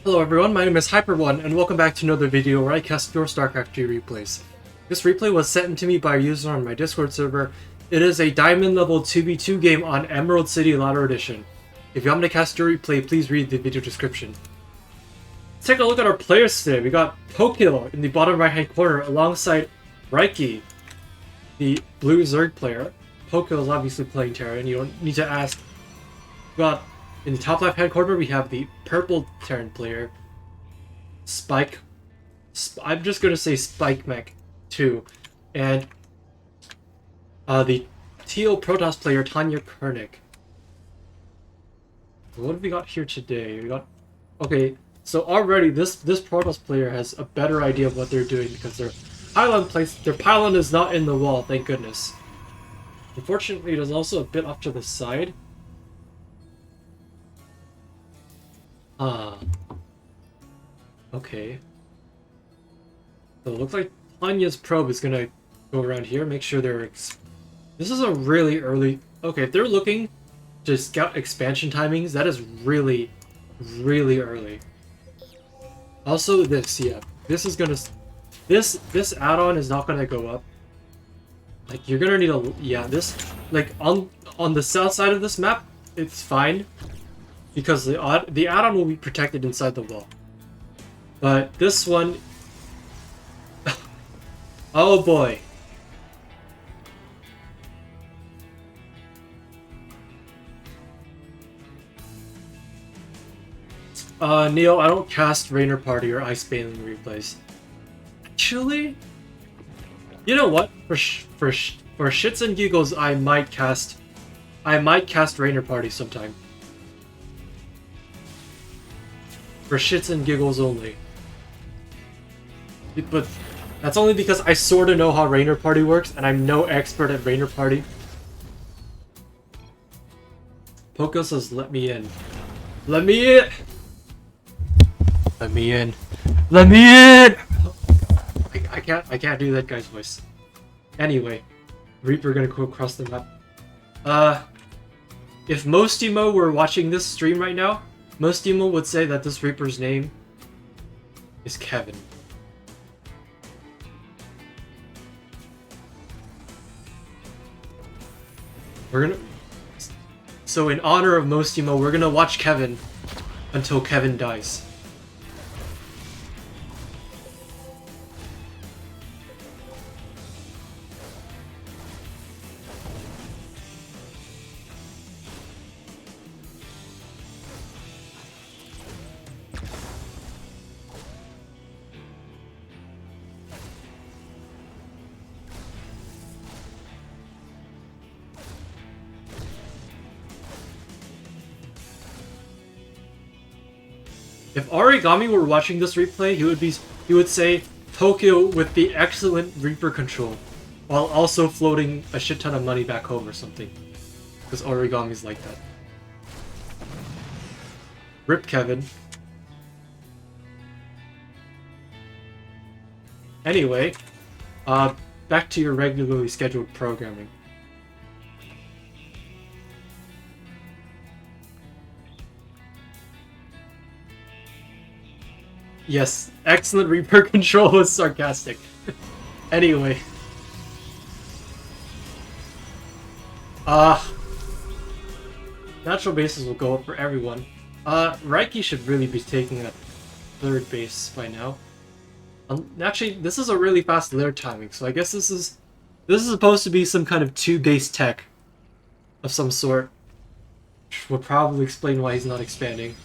Hello everyone, my name is Hyper1 and welcome back to another video where I cast your StarCraft 2 replays. This replay was sent to me by a user on my Discord server. It is a Diamond level 2v2 game on Emerald City Ladder Edition. If you want me to cast your replay, please read the video description. Let's take a look at our players today. We got Pokil in the bottom right hand corner alongside Reiki, the blue Zerg player. Pokil is obviously playing Terran, you don't need to ask. We got in the top left hand corner, we have the purple Terran player, Spike. I'm just gonna say Spike Mech 2, and the teal Protoss player Tanya Kernick. What have we got here today? We got so already this Protoss player has a better idea of what they're doing because their pylon is not in the wall. Thank goodness. Unfortunately, it is also a bit off to the side. Okay. So it looks like Tanya's probe is gonna go around here, make sure they're this is a really early... Okay, if they're looking to scout expansion timings, that is really, really early. Also this, yeah. This is gonna... This add-on is not gonna go up. Like, you're gonna need a... Yeah, this... Like, on the south side of this map, it's fine. Because the add-on will be protected inside the wall. But this one... Oh boy. Neil, I don't cast Rainer Party or Ice Baneling replays. Actually... You know what? For shits and giggles, I might cast Rainer Party sometime. For shits and giggles only. But that's only because I sorta know how Rainer Party works, and I'm no expert at Rainer Party. Poco says, let me in. Let me in! Let me in. Let me in! I can't do that guy's voice. Anyway, Reaper gonna go across the map. If Mostimo were watching this stream right now, Mostimo would say that this Reaper's name is Kevin. So in honor of Mostimo, we're gonna watch Kevin until Kevin dies. If Origami were watching this replay, he would say Tokyo with the excellent Reaper control, while also floating a shit ton of money back home or something. Because Origami's like that. Rip Kevin. Anyway, back to your regularly scheduled programming. Yes, excellent Reaper control was sarcastic. Anyway. Natural bases will go up for everyone. Reiki should really be taking a third base by now. Actually, this is a really fast layer timing, so I guess this is supposed to be some kind of 2-base tech of some sort. Which would probably explain why he's not expanding.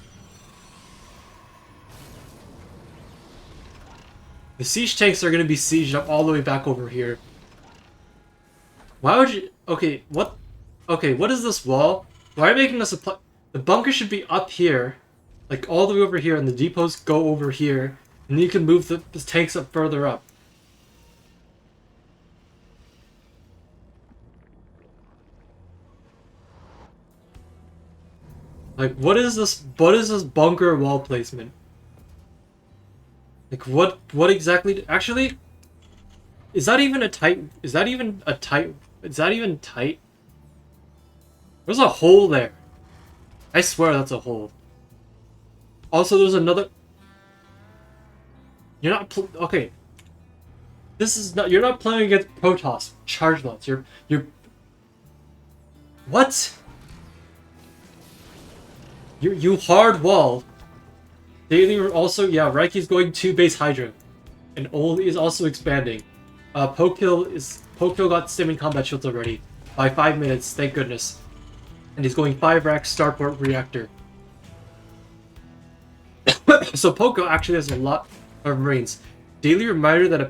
The siege tanks are going to be sieged up all the way back over here. Why would you... Okay, what is this wall? Why are you making a supply... The bunker should be up here. Like, all the way over here, and the depots go over here. And then you can move the tanks up further up. Like, what is this bunker wall placement? Like, what exactly... Actually, is that even tight? There's a hole there. I swear that's a hole. Also, there's another... You're not okay. This is not. You're not playing against Protoss charge lots. You're. What? You hard wall. Daily also, yeah, Reiki's going to base Hydra. And Oli is also expanding. Pokill got Stim and combat shields already. By 5 minutes, thank goodness. And he's going 5 rack starport reactor. So Pokill actually has a lot of Marines. Daily reminder that a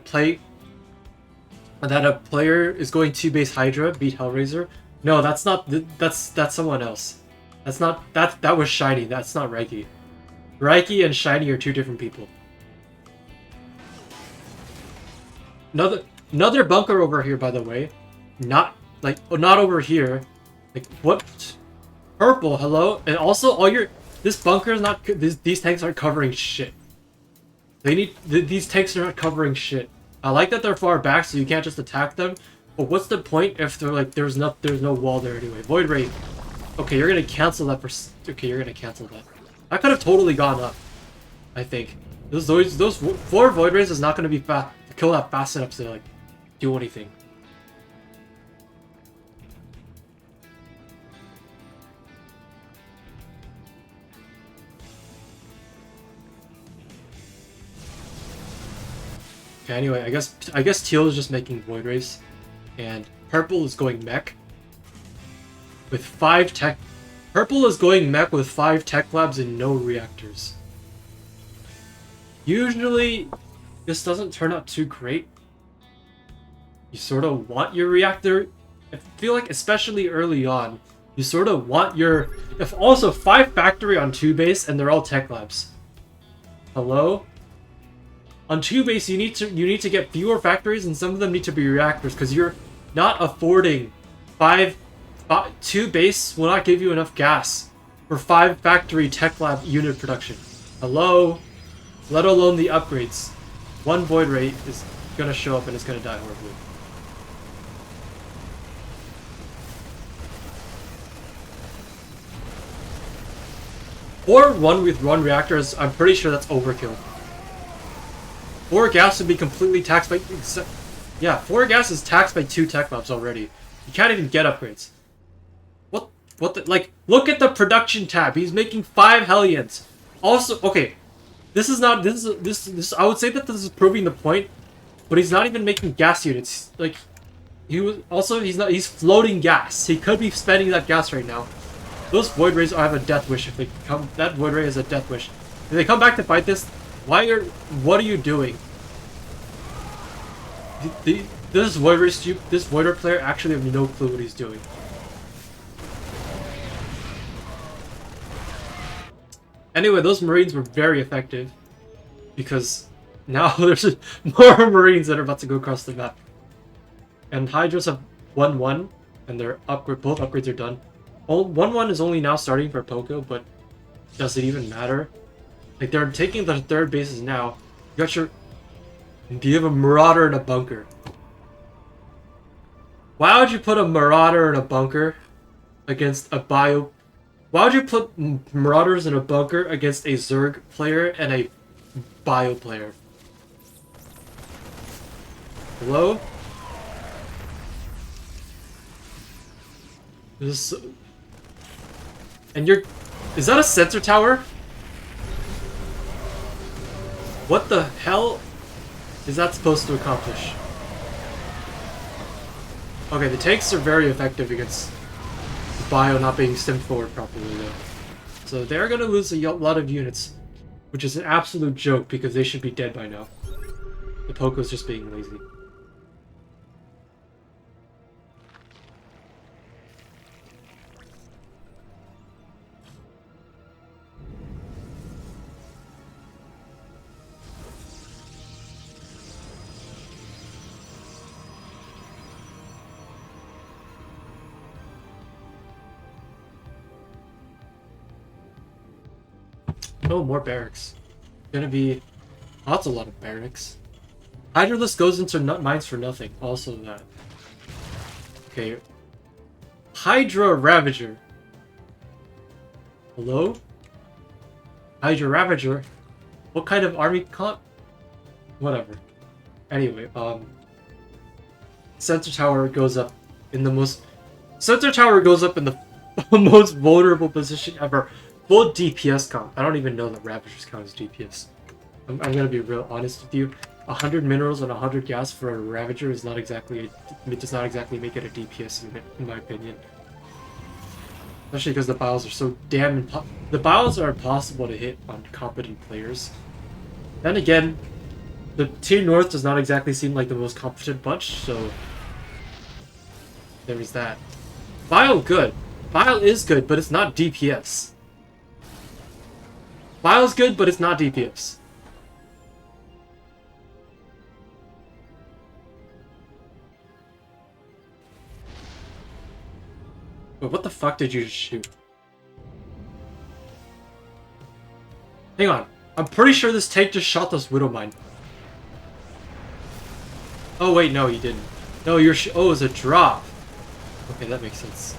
player is going to base Hydra, beat Hellraiser. No, that's not. That's someone else. That's not. That was Shiny. That's not Reiki. Reiki and Shiny are two different people. Another bunker over here, by the way. Not over here. Like what? Purple. Hello. And also this bunker is not. These tanks aren't covering shit. These tanks are not covering shit. I like that they're far back, so you can't just attack them. But what's the point if they're like there's no wall there anyway? Void Ray. Okay, you're gonna cancel that for. Okay, you're gonna cancel that. I could have totally gone up. I think those 4 Void Rays is not gonna be fast. Kill that fast enough to like do anything. Okay, anyway, I guess Teal is just making Void Rays, and Purple is going mech with 5 tech. Purple is going mech with 5 tech labs and no reactors. Usually, this doesn't turn out too great. You sort of want your reactor. I feel like, especially early on, you sort of want your. If also 5 factory on 2 base and they're all tech labs. Hello. On 2 base, you need to get fewer factories, and some of them need to be reactors because you're not affording 2 base will not give you enough gas for 5 factory tech lab unit production. Hello? Let alone the upgrades. 1 Void Ray is gonna show up and it's gonna die horribly. Or 1 with 1 reactors, I'm pretty sure that's overkill. 4 gas would be completely taxed by. Yeah, 4 gas is taxed by 2 tech labs already. You can't even get upgrades. What the, like, look at the production tab. He's making 5 Hellions. Also, okay, this is not, this, I would say that this is proving the point, but he's not even making gas units. Like, he's floating gas. He could be spending that gas right now. Those Void Rays have a death wish if they come, that Void Ray has a death wish. If they come back to fight this, what are you doing? This Void Ray player actually have no clue what he's doing. Anyway, those Marines were very effective because now there's more Marines that are about to go across the map. And Hydras have 1-1 and their both upgrades are done. 1-1 is only now starting for Poco, but does it even matter? Like, they're taking the 3rd bases now. You have a Marauder in a bunker. Why would you put a Marauder in a bunker against a bio? Why would you put Marauders in a bunker against a Zerg player and a bio player? Hello? And is that a sensor tower? What the hell is that supposed to accomplish? Okay, the tanks are very effective against the bio not being stemmed forward properly though. So they're gonna lose a lot of units, which is an absolute joke because they should be dead by now. The Poco's just being lazy. Oh, more barracks. Gonna be... Oh, that's a lot of barracks. Hydralist goes into mines for nothing. Also that. Okay. Hydra Ravager. Hello? Hydra Ravager? What kind of army comp? Whatever. Anyway, sensor tower goes up in the most... Sensor tower goes up in the most vulnerable position ever. Full DPS count. I don't even know that Ravagers count as DPS. I'm gonna be real honest with you. 100 minerals and 100 gas for a Ravager is not exactly... It does not exactly make it a DPS unit, in my opinion. Especially because the bios are so damn... The bios are impossible to hit on competent players. Then again, the Team North does not exactly seem like the most competent bunch, so... There is that. Bio good. Bio is good, but it's not DPS. Bio's good, but it's not DPS. But what the fuck did you just shoot? Hang on. I'm pretty sure this tank just shot this Widow Mine. Oh wait, no, he didn't. No, you're oh, it was a drop. Okay, that makes sense.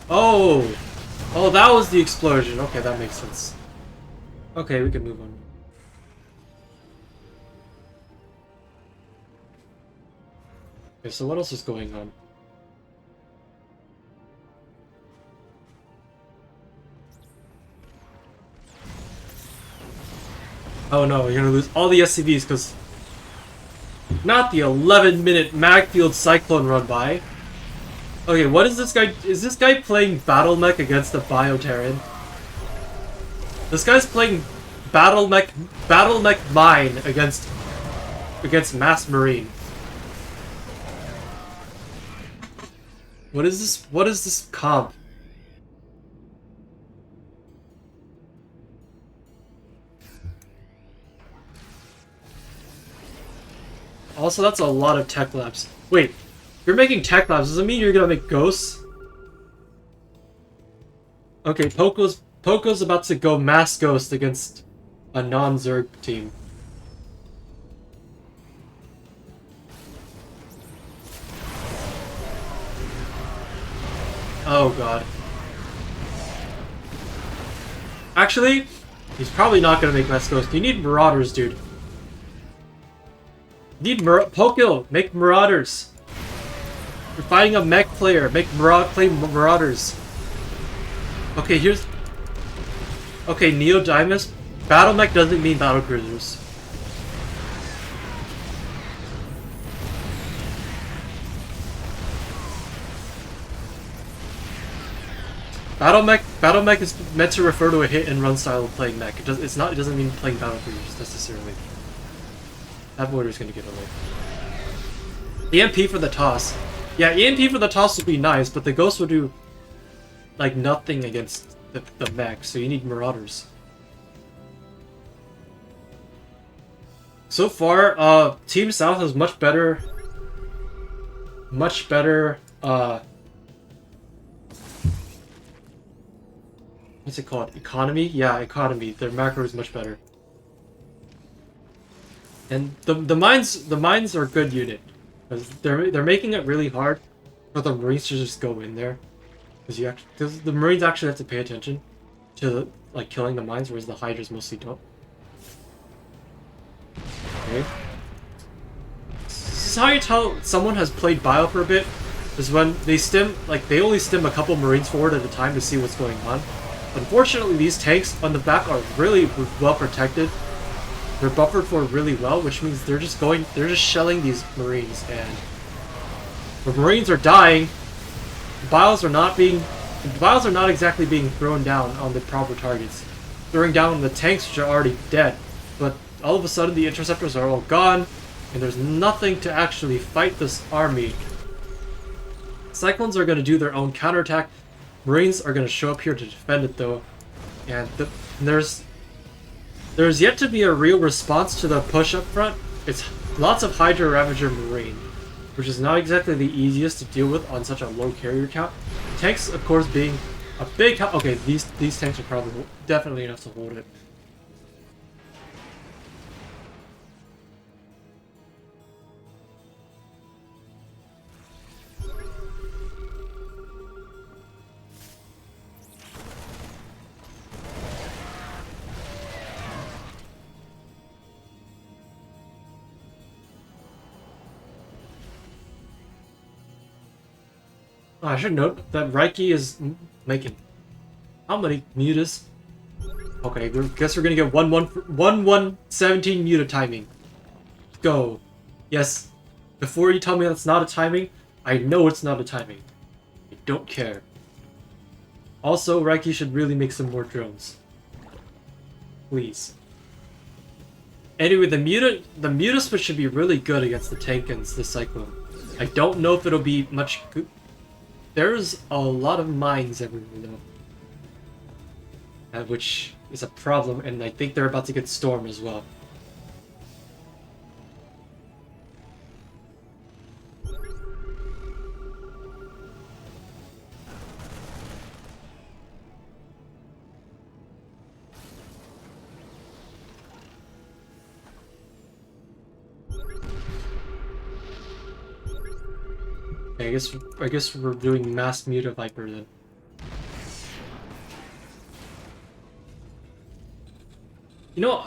Oh! Oh, that was the explosion. Okay, that makes sense. Okay, we can move on. Okay, so what else is going on? Oh no, you're gonna lose all the SCVs because... Not the 11-minute Magfield Cyclone run by. Okay, what is this guy? Is this guy playing Battle Mech against the Bioterran? This guy's playing Battle Mech Mine against Mass Marine. What is this? What is this comp? Also, that's a lot of tech labs. Wait, you're making tech labs. Does it mean you're gonna make ghosts? Okay, Poco's about to go mass ghost against a non-Zerg team. Oh god. Actually, he's probably not gonna make mass ghost. You need marauders, dude. Poco, make marauders. You're fighting a mech player. Play marauders. Okay, here's... Okay, Neodymus. Battle mech doesn't mean battle cruisers. Battle mech is meant to refer to a hit and run style of playing mech. It doesn't mean playing battle cruisers necessarily. That border's gonna get away. EMP for the toss. Yeah, EMP for the toss would be nice, but the ghost will do like nothing against the mech, so you need marauders. So far, Team South has much better what's it called? Economy? Yeah, economy. Their macro is much better. And the mines are a good unit. Because they're making it really hard for the Marines to just go in there. Because the Marines actually have to pay attention to like killing the mines, whereas the Hydras mostly don't. Okay. This is how you tell someone has played Bio for a bit, is when they only stim a couple Marines forward at a time to see what's going on. Unfortunately, these tanks on the back are really well protected. They're buffered for really well, which means they're just shelling these Marines, and the Marines are dying. The bios are not exactly being thrown down on the proper targets. Throwing down the tanks, which are already dead. But all of a sudden, the interceptors are all gone, and there's nothing to actually fight this army. Cyclones are going to do their own counterattack. Marines are going to show up here to defend it, though, and there's yet to be a real response to the push up front. It's lots of Hydra Ravager Marine, which is not exactly the easiest to deal with on such a low carrier count. Tanks, of course, being a big help. Okay, these tanks are probably definitely enough to hold it. Oh, I should note that Reiki is making how many mutas? Okay, guess we're gonna get 1-1-17 muta timing. Go. Yes. Before you tell me that's not a timing, I know it's not a timing. I don't care. Also, Reiki should really make some more drones. Please. Anyway, the muta switch should be really good against the tank and the cyclone. I don't know if it'll be much good. There's a lot of mines everywhere though. Which is a problem, and I think they're about to get stormed as well. Okay, I guess we're doing mass muta Viper then. You know,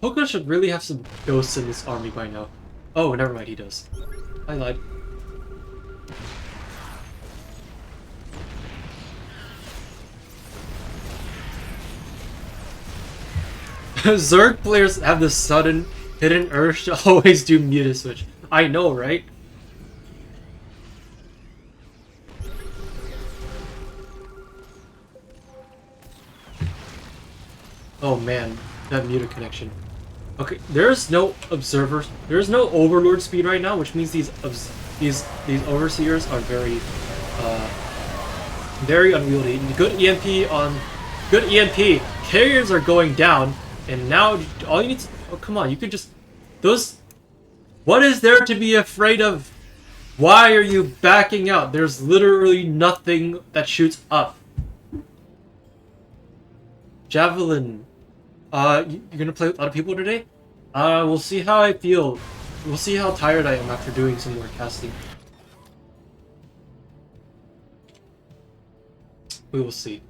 Poco should really have some ghosts in this army by now. Oh, never mind, he does. I lied. Zerg players have this sudden hidden urge to always do muta switch. I know, right? Oh man, that muta connection. Okay, there's no observers. There's no overlord speed right now, which means these overseers are very unwieldy. Good EMP. Carriers are going down, and now all you need to, oh come on, you could just those. What is there to be afraid of? Why are you backing out? There's literally nothing that shoots up. Javelin. You're gonna play with a lot of people today? We'll see how I feel. We'll see how tired I am after doing some more casting. We will see.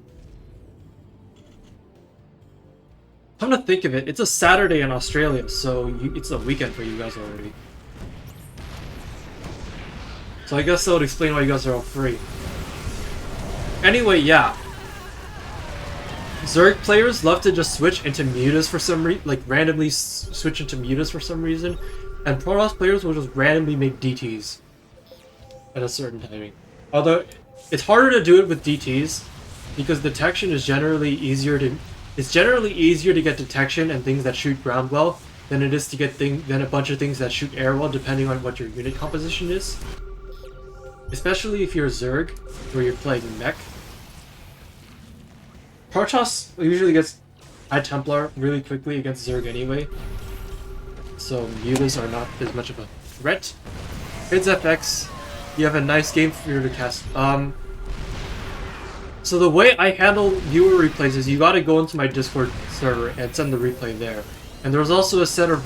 Come to think of it, it's a Saturday in Australia, so it's a weekend for you guys already. So I guess that would explain why you guys are all free. Anyway, yeah. Zerg players love to just switch into mutas for some reason, like randomly switch into mutas for some reason, and Protoss players will just randomly make DTs at a certain timing. Although it's harder to do it with DTs because detection is generally easier to. It's generally easier to get detection and things that shoot ground well than it is to get a bunch of things that shoot air well, depending on what your unit composition is. Especially if you're a Zerg, where you're playing mech. Protoss usually gets High Templar really quickly against Zerg anyway, so mutas are not as much of a threat. PTvTZ, you have a nice game for you to cast. So the way I handle viewer replays is you gotta go into my Discord server and send the replay there. And there's also a set of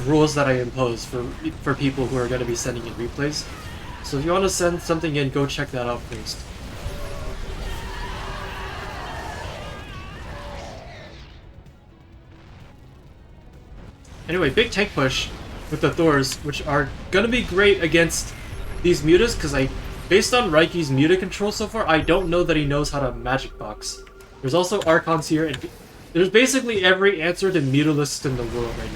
rules that I impose for people who are gonna be sending in replays. So if you want to send something in, go check that out first. Anyway, big tank push with the Thors, which are gonna be great against these mutas, because based on Reiki's muta control so far, I don't know that he knows how to magic box. There's also Archons here, and there's basically every answer to muta list in the world right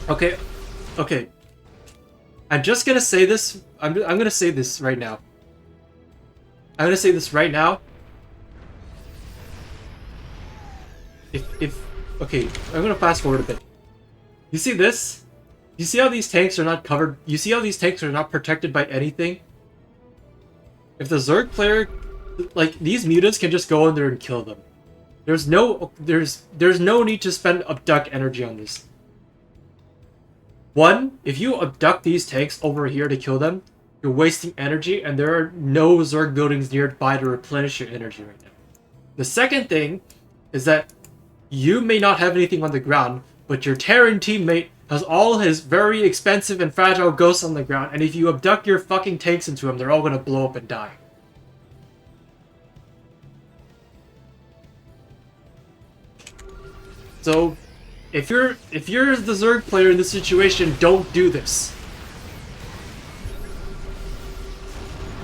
now. Okay. I'm just gonna say this. I'm gonna say this right now. Okay, I'm gonna fast forward a bit. You see this? You see how these tanks are not covered? You see how these tanks are not protected by anything? If the Zerg player, like, these mutas can just go in there and kill them. There's no need to spend abduct energy on this. One, if you abduct these tanks over here to kill them, you're wasting energy, and there are no Zerg buildings nearby to replenish your energy right now. The second thing is that you may not have anything on the ground, but your Terran teammate has all his very expensive and fragile ghosts on the ground, and if you abduct your fucking tanks into him, they're all gonna blow up and die. So, if you're the Zerg player in this situation, don't do this.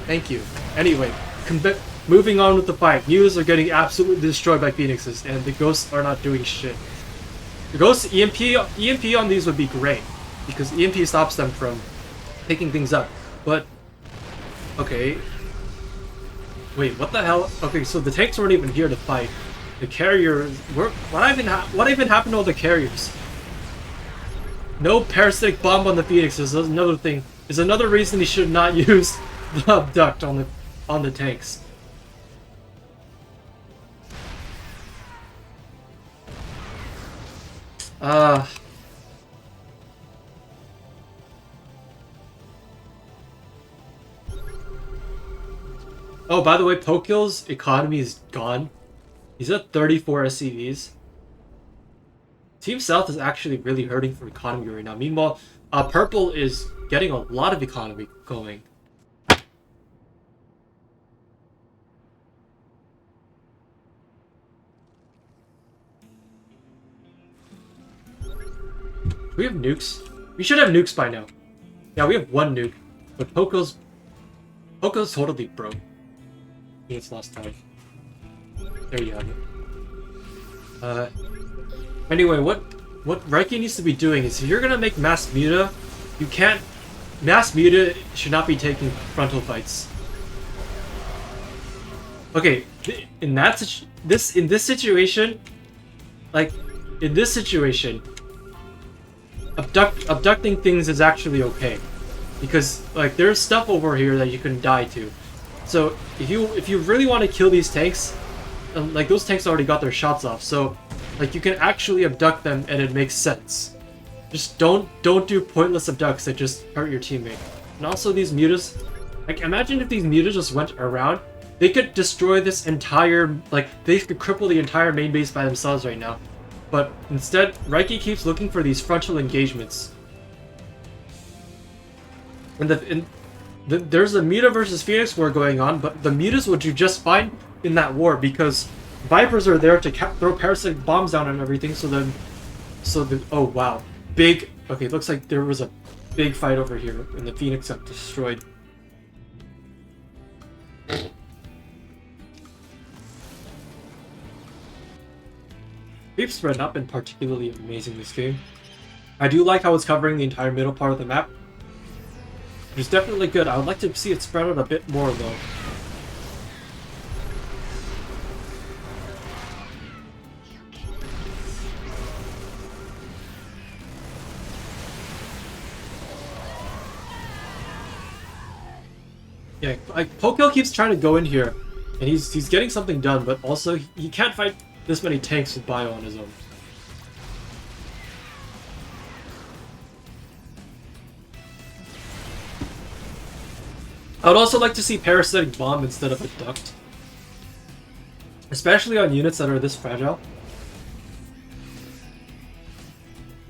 Thank you. Anyway, moving on with the fight. Mutas are getting absolutely destroyed by Phoenixes, and the Ghosts are not doing shit. The Ghosts EMP on these would be great, because EMP stops them from picking things up. But okay. Wait, what the hell? Okay, so the tanks weren't even here to fight. The carriers were. What even happened to all the carriers? No parasitic bomb on the Phoenixes. That's another thing. Is another reason he should not use the abduct on the tanks. Oh, by the way, Pokill's economy is gone. He's at 34 SCVs. Team South is actually really hurting for economy right now. Meanwhile, Purple is getting a lot of economy going. We have nukes. We should have nukes by now. Yeah, we have one nuke, but Poco's totally broke. I think it's lost time. There you have it. Anyway, what Reiki needs to be doing is if you're gonna make mass muta, you can't. Mass muta should not be taking frontal fights. Okay, in this situation, abducting things is actually okay, because like there's stuff over here that you can die to. So if you really want to kill these tanks, like those tanks already got their shots off, so like you can actually abduct them and it makes sense. Just don't do pointless abducts that just hurt your teammate. And also these mutas, like imagine if these mutas just went around, they could destroy this entire, like they could cripple the entire main base by themselves right now. But instead, Reiki keeps looking for these frontal engagements. And there's a Muta versus Phoenix war going on, but the Mutas would do just fine in that war because Vipers are there to throw parasitic bombs down and everything. Oh wow, big. Okay, looks like there was a big fight over here, and the Phoenix got destroyed. Creep spread not been particularly amazing this game. I do like how it's covering the entire middle part of the map. It's definitely good. I would like to see it spread out a bit more though. Yeah, like Pokil keeps trying to go in here, and he's getting something done, but also he can't fight this many tanks with bio on his own. I would also like to see parasitic bomb instead of abduct, especially on units that are this fragile.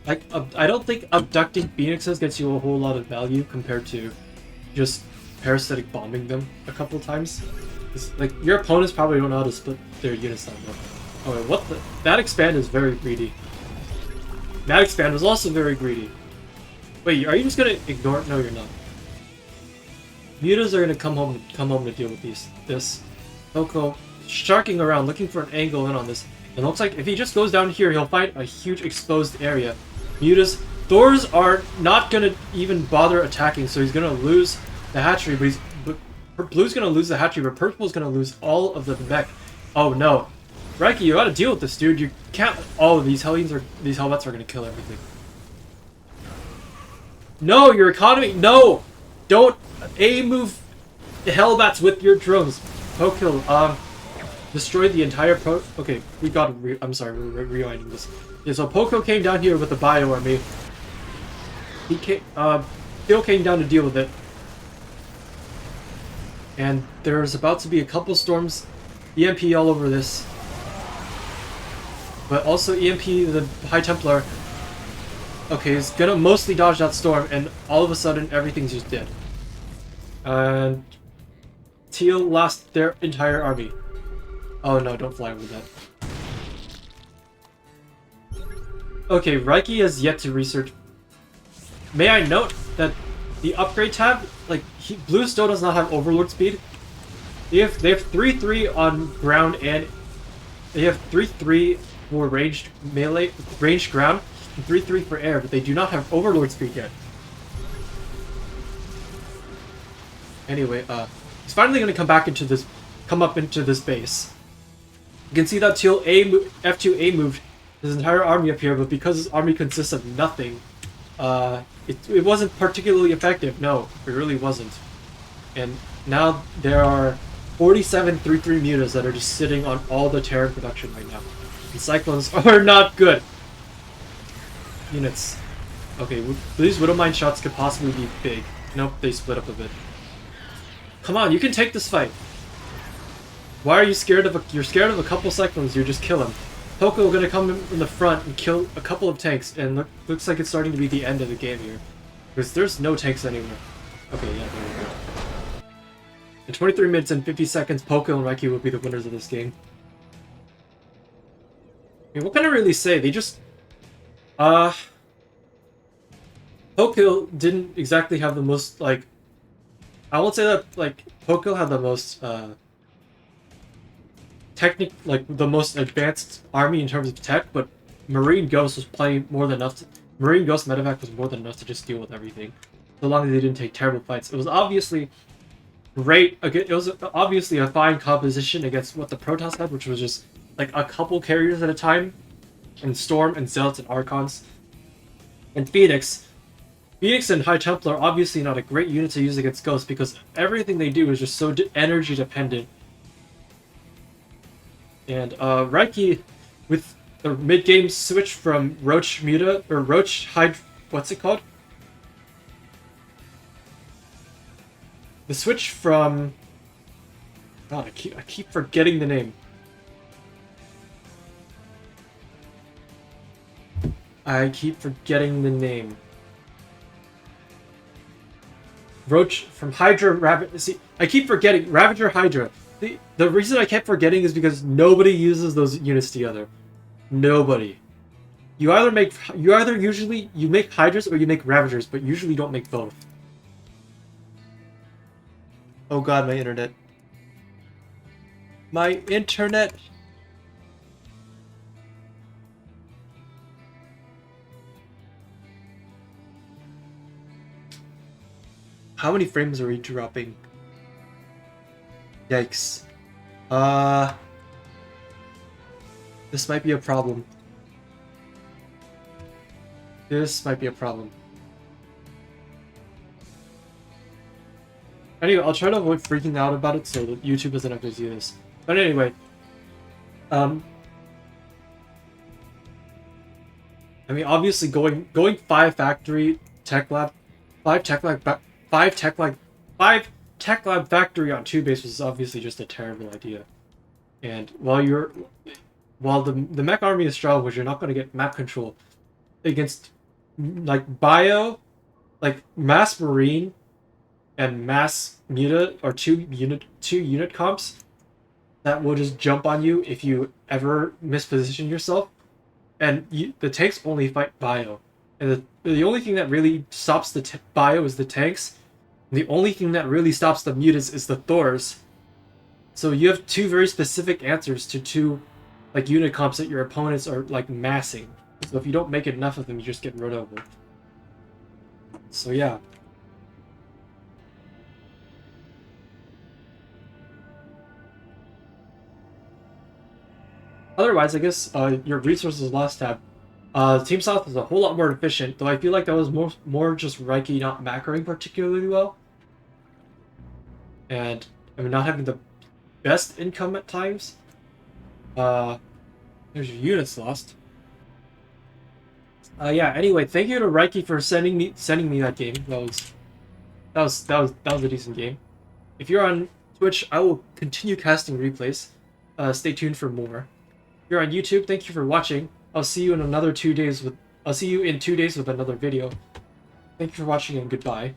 Like, I don't think abducting Phoenixes gets you a whole lot of value compared to just parasitic bombing them a couple times. Like, your opponents probably don't know how to split their units that well. Oh wait, what the? That expand is very greedy. That expand was also very greedy. Wait, are you just gonna ignore it? No, you're not. Mutas are gonna come home to deal with this. Coco sharking around, looking for an angle in on this. It looks like if he just goes down here, he'll find a huge exposed area. Mutas, Thors are not gonna even bother attacking, so he's gonna lose the hatchery. But Blue's gonna lose the hatchery, but Purple's gonna lose all of the mech. Oh no, Reiki, you gotta deal with this, dude. You can't. All of these Hellbats are gonna kill everything. No, your economy. No, don't move the Hellbats with your drones. Pokil, destroyed the entire Okay, we got. I'm sorry, we're rewinding this. Yeah, so Poco came down here with the bio army. He came. Phil came down to deal with it. And there's about to be a couple storms, EMP all over this. But also EMP, the High Templar, okay, is gonna mostly dodge that storm, and all of a sudden everything's just dead. And Teal lost their entire army. Oh no, don't fly over that. Okay, Reiki has yet to research. May I note that the upgrade tab, like blue still does not have overlord speed. They have 3-3 on ground, and they have 3-3 for ranged melee, ranged ground, and 3-3 for air, but they do not have overlord speed yet. Anyway, he's finally going to come up into this base. You can see that till F2A moved his entire army up here, but because his army consists of nothing, it wasn't particularly effective. No, it really wasn't. And now there are 47 3-3 mutas that are just sitting on all the Terran production right now. And Cyclones are not good. Units. Okay, these Widowmine shots could possibly be big. Nope, they split up a bit. Come on, you can take this fight. Why are you scared of you're scared of a couple Cyclones, you just kill him. Poco gonna come in the front and kill a couple of tanks, and looks like it's starting to be the end of the game here. Because there's no tanks anymore. Okay, yeah, there we go. In 23 minutes and 50 seconds, Poco and Reiki will be the winners of this game. I mean, what can I really say? They just... Poco didn't exactly have the most, like... I won't say that, like, Poco had the most, the most advanced army in terms of tech, but Marine Ghost was playing more than enough to... Marine Ghost medevac was more than enough to just deal with everything. So long as they didn't take terrible fights. It was obviously great. It was obviously a fine composition against what the Protoss had, which was just, like, a couple carriers at a time. And Storm, and Zealots, and Archons. And Phoenix. Phoenix and High Templar are obviously not a great unit to use against Ghosts because everything they do is just so energy dependent. And Reiki, with the mid-game switch from Roach Muta, or Roach Hydra, what's it called? The switch from... God, I keep forgetting the name. I keep forgetting the name. Roach from Hydra, Rabbit. See, I keep forgetting Ravager Hydra. The reason I kept forgetting is because nobody uses those units together. Nobody. You usually make Hydras or you make Ravagers, but usually don't make both. Oh god, my internet. My internet. How many frames are we dropping? Yikes. This might be a problem. This might be a problem. Anyway, I'll try to avoid freaking out about it so that YouTube doesn't have to see this. But anyway, I mean, obviously going 5 factory tech lab, 5 tech lab factory on 2 base was obviously just a terrible idea. And while the mech army is strong, which you're not going to get map control against, like, bio, like mass marine and mass muta are two unit comps that will just jump on you if you ever misposition yourself. And the tanks only fight bio, and the only thing that really stops the bio is the tanks. And the only thing that really stops the mutas is the Thors. So you have 2 very specific answers to 2 like unit comps that your opponents are like massing. So if you don't make enough of them, you just get run over. So yeah. Otherwise, I guess your resources lost tab. Team South is a whole lot more efficient, though I feel like that was more just Reiki not macroing particularly well. And, I mean, not having the best income at times. There's your units lost. Yeah, anyway, thank you to Reiki for sending me that game. That was a decent game. If you're on Twitch, I will continue casting replays. Stay tuned for more. If you're on YouTube, thank you for watching. I'll see you in 2 days with another video. Thank you for watching and goodbye.